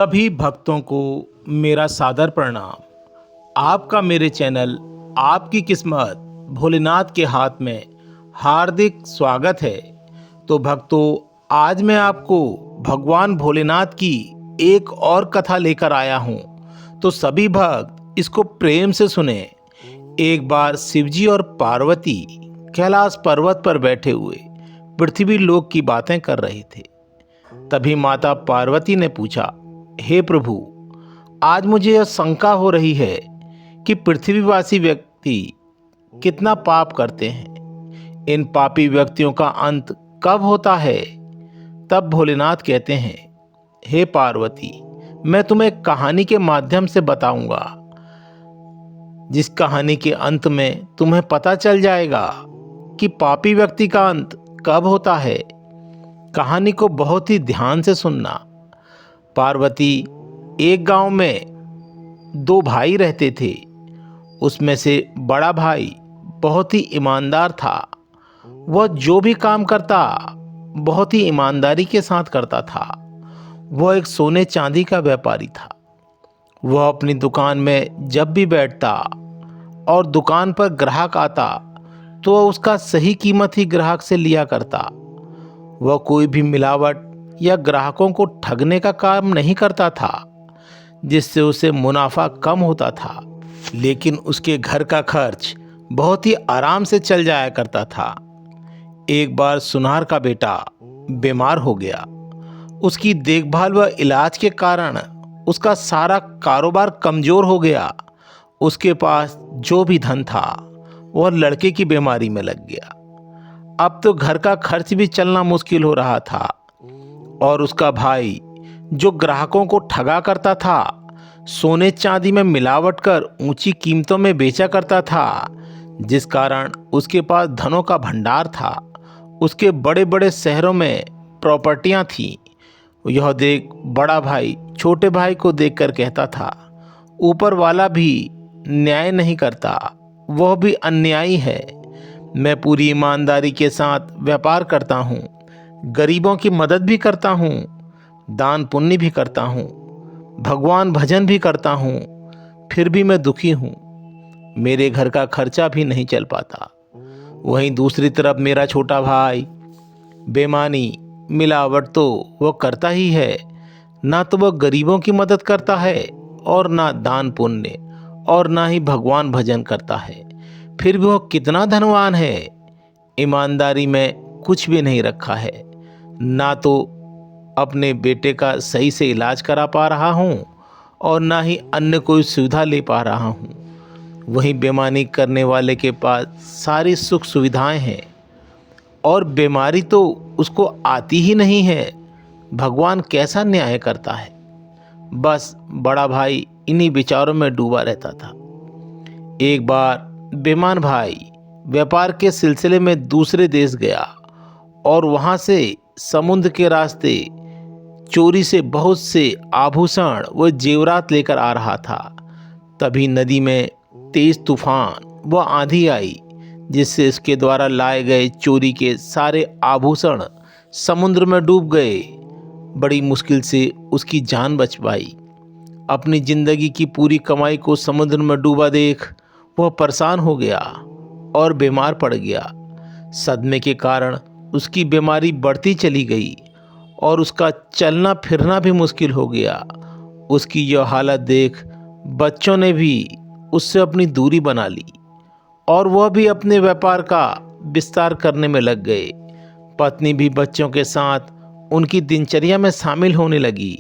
सभी भक्तों को मेरा सादर प्रणाम। आपका मेरे चैनल आपकी किस्मत भोलेनाथ के हाथ में हार्दिक स्वागत है। तो भक्तों, आज मैं आपको भगवान भोलेनाथ की एक और कथा लेकर आया हूँ। तो सभी भक्त इसको प्रेम से सुने। एक बार शिवजी और पार्वती कैलाश पर्वत पर बैठे हुए पृथ्वी लोक की बातें कर रहे थे। तभी माता पार्वती ने पूछा, हे प्रभु, आज मुझे यह शंका हो रही है कि पृथ्वीवासी व्यक्ति कितना पाप करते हैं। इन पापी व्यक्तियों का अंत कब होता है? तब भोलेनाथ कहते हैं, हे पार्वती, मैं तुम्हें एक कहानी के माध्यम से बताऊंगा, जिस कहानी के अंत में तुम्हें पता चल जाएगा कि पापी व्यक्ति का अंत कब होता है। कहानी को बहुत ही ध्यान से सुनना। पार्वती, एक गांव में दो भाई रहते थे। उसमें से बड़ा भाई बहुत ही ईमानदार था। वह जो भी काम करता बहुत ही ईमानदारी के साथ करता था। वह एक सोने चांदी का व्यापारी था। वह अपनी दुकान में जब भी बैठता और दुकान पर ग्राहक आता तो वह उसका सही कीमत ही ग्राहक से लिया करता। वह कोई भी मिलावट या ग्राहकों को ठगने का काम नहीं करता था, जिससे उसे मुनाफा कम होता था। लेकिन उसके घर का खर्च बहुत ही आराम से चल जाया करता था। एक बार सुनार का बेटा बीमार हो गया। उसकी देखभाल व इलाज के कारण उसका सारा कारोबार कमजोर हो गया। उसके पास जो भी धन था वह लड़के की बीमारी में लग गया। अब तो घर का खर्च भी चलना मुश्किल हो रहा था और उसका भाई, जो ग्राहकों को ठगा करता था, सोने चांदी में मिलावट कर ऊंची कीमतों में बेचा करता था, जिस कारण उसके पास धनों का भंडार था। उसके बड़े बड़े शहरों में प्रॉपर्टियां थीं। यह देख बड़ा भाई छोटे भाई को देखकर कहता था, ऊपर वाला भी न्याय नहीं करता, वह भी अन्यायी है। मैं पूरी ईमानदारी के साथ व्यापार करता हूँ, गरीबों की मदद भी करता हूँ, दान पुण्य भी करता हूँ, भगवान भजन भी करता हूँ, फिर भी मैं दुखी हूँ। मेरे घर का खर्चा भी नहीं चल पाता। वहीं दूसरी तरफ मेरा छोटा भाई बेईमानी, मिलावट तो वह करता ही है। ना तो वह गरीबों की मदद करता है और ना दान पुण्य और ना ही भगवान भजन करता है। फिर भी वह कितना धनवान है। ईमानदारी में कुछ भी नहीं रखा है। ना तो अपने बेटे का सही से इलाज करा पा रहा हूँ और ना ही अन्य कोई सुविधा ले पा रहा हूँ। वहीं बेईमानी करने वाले के पास सारी सुख सुविधाएं हैं और बीमारी तो उसको आती ही नहीं है। भगवान कैसा न्याय करता है। बस बड़ा भाई इन्हीं विचारों में डूबा रहता था। एक बार बेईमान भाई व्यापार के सिलसिले में दूसरे देश गया और वहां से समुद्र के रास्ते चोरी से बहुत से आभूषण व जेवरात लेकर आ रहा था। तभी नदी में तेज तूफान व आंधी आई, जिससे इसके द्वारा लाए गए चोरी के सारे आभूषण समुद्र में डूब गए। बड़ी मुश्किल से उसकी जान बच पाई। अपनी जिंदगी की पूरी कमाई को समुद्र में डूबा देख वह परेशान हो गया और बीमार पड़ गया। सदमे के कारण उसकी बीमारी बढ़ती चली गई और उसका चलना फिरना भी मुश्किल हो गया। उसकी यह हालत देख बच्चों ने भी उससे अपनी दूरी बना ली और वह भी अपने व्यापार का विस्तार करने में लग गए। पत्नी भी बच्चों के साथ उनकी दिनचर्या में शामिल होने लगी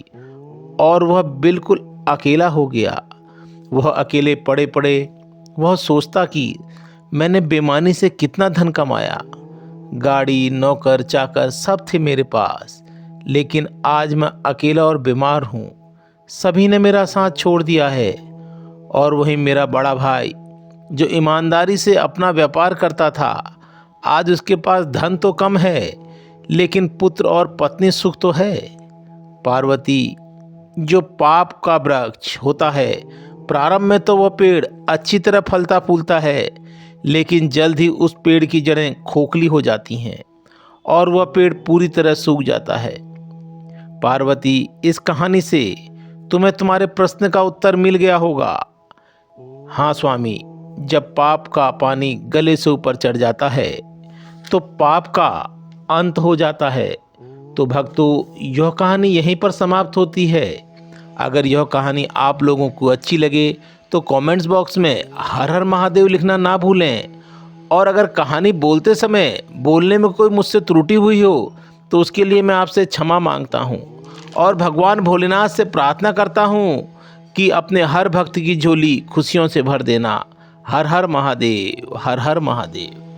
और वह बिल्कुल अकेला हो गया। वह अकेले पड़े पड़े वह सोचता कि मैंने बेईमानी से कितना धन कमाया, गाड़ी, नौकर चाकर सब थे मेरे पास, लेकिन आज मैं अकेला और बीमार हूँ। सभी ने मेरा साथ छोड़ दिया है। और वहीं मेरा बड़ा भाई, जो ईमानदारी से अपना व्यापार करता था, आज उसके पास धन तो कम है, लेकिन पुत्र और पत्नी सुख तो है। पार्वती, जो पाप का वृक्ष होता है, प्रारंभ में तो वह पेड़ अच्छी तरह फलता फूलता है, लेकिन जल्द ही उस पेड़ की जड़ें खोखली हो जाती हैं और वह पेड़ पूरी तरह सूख जाता है। पार्वती, इस कहानी से तुम्हें तुम्हारे प्रश्न का उत्तर मिल गया होगा। हाँ स्वामी, जब पाप का पानी गले से ऊपर चढ़ जाता है तो पाप का अंत हो जाता है। तो भक्तों, यह कहानी यहीं पर समाप्त होती है। अगर यह कहानी आप लोगों को अच्छी लगे तो कमेंट्स बॉक्स में हर हर महादेव लिखना ना भूलें। और अगर कहानी बोलते समय बोलने में कोई मुझसे त्रुटि हुई हो तो उसके लिए मैं आपसे क्षमा मांगता हूँ और भगवान भोलेनाथ से प्रार्थना करता हूँ कि अपने हर भक्त की झोली खुशियों से भर देना। हर हर महादेव, हर हर महादेव।